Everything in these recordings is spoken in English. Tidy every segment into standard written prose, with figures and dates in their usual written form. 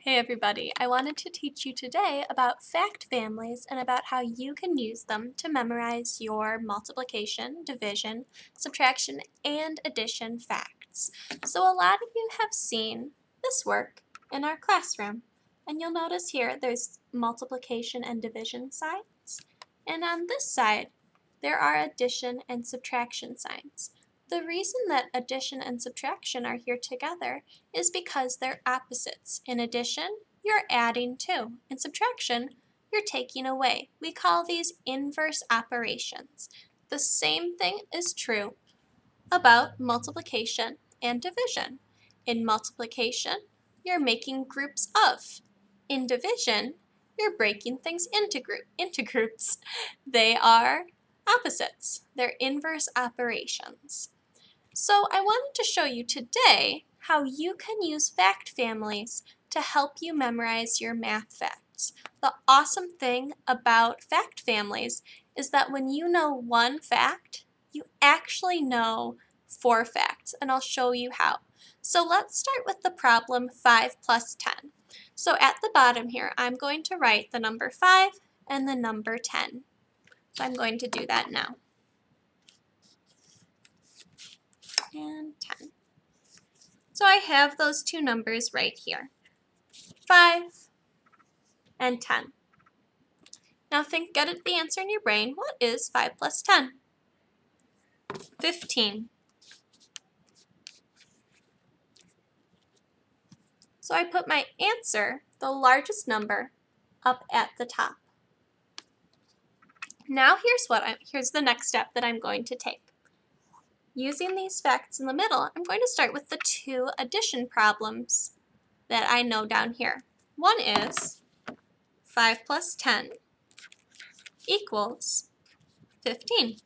Hey everybody, I wanted to teach you today about fact families and about how you can use them to memorize your multiplication, division, subtraction, and addition facts. So a lot of you have seen this work in our classroom, and you'll notice here there's multiplication and division signs, and on this side there are addition and subtraction signs. The reason that addition and subtraction are here together is because they're opposites. In addition, you're adding to. In subtraction, you're taking away. We call these inverse operations. The same thing is true about multiplication and division. In multiplication, you're making groups of. In division, you're breaking things into groups. They are opposites. They're inverse operations. So I wanted to show you today how you can use fact families to help you memorize your math facts. The awesome thing about fact families is that when you know one fact, you actually know 4 facts, and I'll show you how. So let's start with the problem 5 plus 10. So at the bottom here, I'm going to write the number 5 and the number 10. So I'm going to do that now. And 10. So I have those two numbers right here, 5 and 10. Now get the answer in your brain. What is 5 plus 10? 15. So I put my answer, the largest number, up at the top. Now here's the next step that I'm going to take. Using these facts in the middle, I'm going to start with the 2 addition problems that I know down here. One is 5 plus 10 equals 15.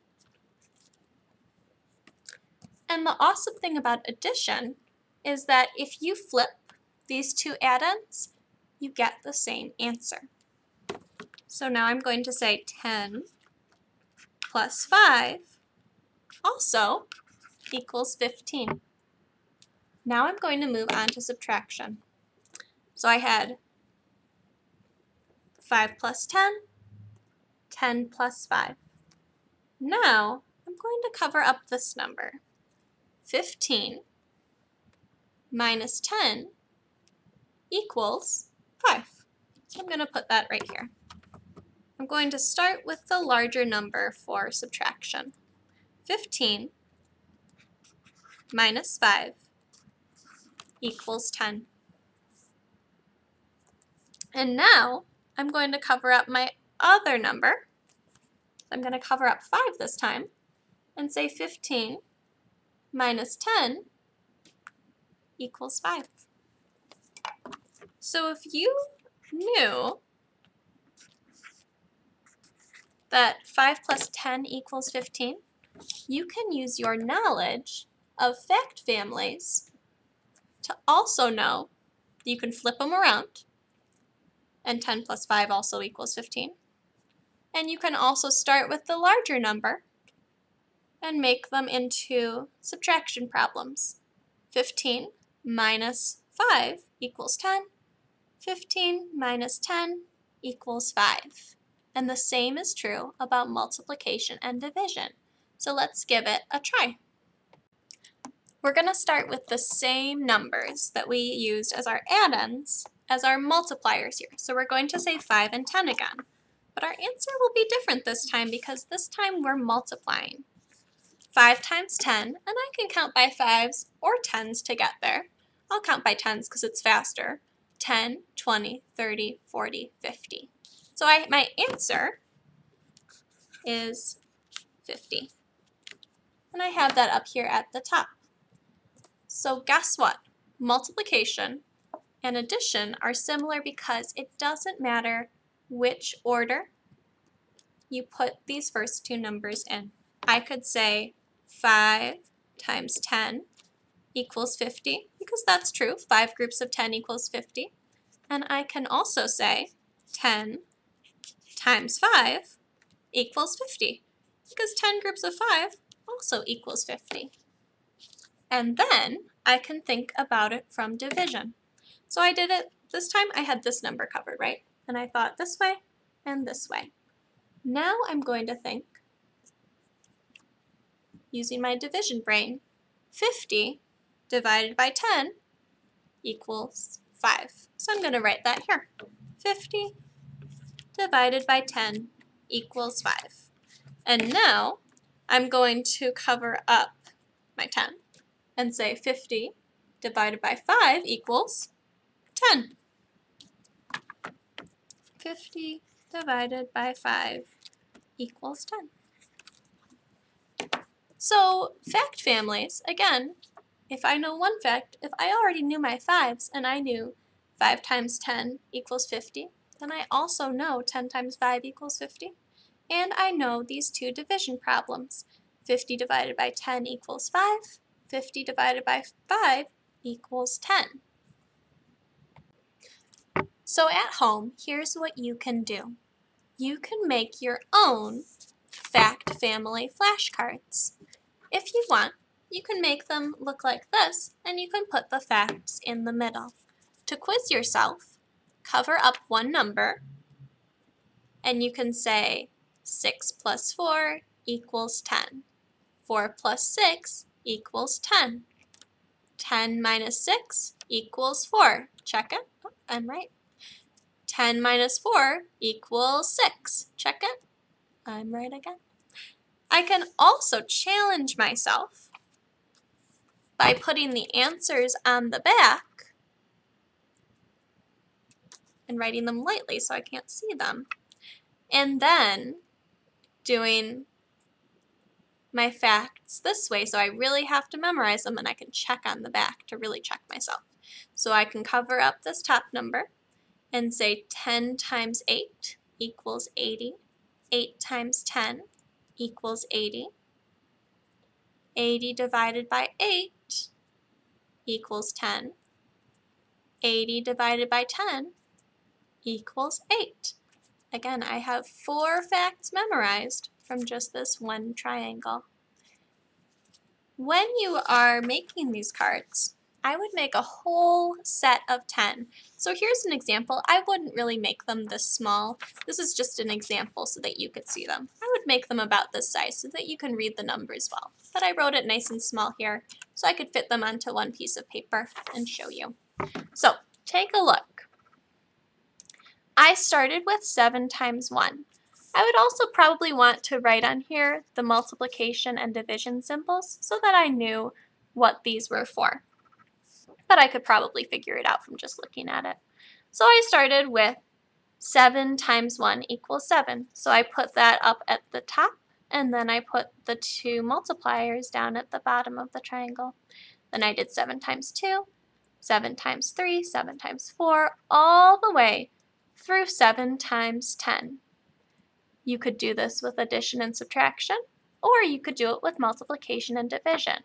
And the awesome thing about addition is that if you flip these 2 addends, you get the same answer. So now I'm going to say 10 plus 5 also equals 15. Now I'm going to move on to subtraction. So I had 5 plus 10, 10 plus 5. Now I'm going to cover up this number. 15 minus 10 equals 5. So I'm going to put that right here. I'm going to start with the larger number for subtraction. 15 minus 5 equals 10. And now I'm going to cover up my other number. I'm going to cover up 5 this time and say 15 minus 10 equals 5. So if you knew that 5 plus 10 equals 15, you can use your knowledge of fact families to also know that you can flip them around, and 10 plus 5 also equals 15. And you can also start with the larger number and make them into subtraction problems. 15 minus 5 equals 10. 15 minus 10 equals 5. And the same is true about multiplication and division. So let's give it a try. We're going to start with the same numbers that we used as our addends as our multipliers here. So we're going to say 5 and 10 again. But our answer will be different this time because this time we're multiplying. 5 times 10, and I can count by 5s or 10s to get there. I'll count by 10s because it's faster. 10, 20, 30, 40, 50. So my answer is 50. And I have that up here at the top. So guess what? Multiplication and addition are similar because it doesn't matter which order you put these first 2 numbers in. I could say 5 times 10 equals 50 because that's true. 5 groups of 10 equals 50. And I can also say 10 times 5 equals 50 because 10 groups of 5 also equals 50. And then I can think about it from division. So I did it this time I had this number covered, right? And I thought this way and this way. Now I'm going to think, using my division brain, 50 divided by 10 equals 5. So I'm going to write that here. 50 divided by 10 equals 5. And now I'm going to cover up my 10 and say 50 divided by 5 equals 10. 50 divided by 5 equals 10. So fact families, again, if I know one fact, if I already knew my 5s and I knew 5 times 10 equals 50, then I also know 10 times 5 equals 50. And I know these two division problems. 50 divided by 10 equals 5. 50 divided by 5 equals 10. So at home, here's what you can do. You can make your own fact family flashcards. If you want, you can make them look like this, and you can put the facts in the middle. To quiz yourself, cover up one number, and you can say 6 plus 4 equals 10. 4 plus 6 equals 10. 10 minus 6 equals 4. Check it. Oh, I'm right. 10 minus 4 equals 6. Check it. I'm right again. I can also challenge myself by putting the answers on the back and writing them lightly so I can't see them. And then doing my facts this way, so I really have to memorize them and I can check on the back to really check myself. So I can cover up this top number and say 10 times 8 equals 80. 8 times 10 equals 80. 80 divided by 8 equals 10. 80 divided by 10 equals 8. Again, I have 4 facts memorized from just this one triangle. When you are making these cards, I would make a whole set of 10. So here's an example. I wouldn't really make them this small. This is just an example so that you could see them. I would make them about this size so that you can read the numbers well. But I wrote it nice and small here so I could fit them onto one piece of paper and show you. So take a look. I started with 7 times 1. I would also probably want to write on here the multiplication and division symbols so that I knew what these were for. But I could probably figure it out from just looking at it. So I started with 7 times 1 equals 7. So I put that up at the top, and then I put the 2 multipliers down at the bottom of the triangle. Then I did 7 times 2, 7 times 3, 7 times 4, all the way through 7 times 10. You could do this with addition and subtraction, or you could do it with multiplication and division.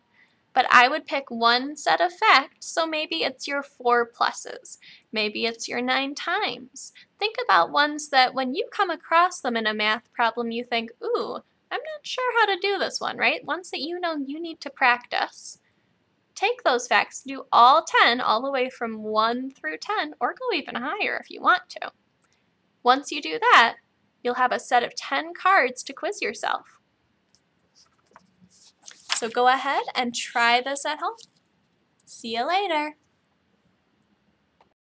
But I would pick one set of facts, so maybe it's your 4 pluses. Maybe it's your 9 times. Think about ones that when you come across them in a math problem, you think, ooh, I'm not sure how to do this one, right? Ones that you know you need to practice. Take those facts, do all 10, all the way from 1 through 10, or go even higher if you want to. Once you do that, you'll have a set of 10 cards to quiz yourself. So go ahead and try this at home. See you later.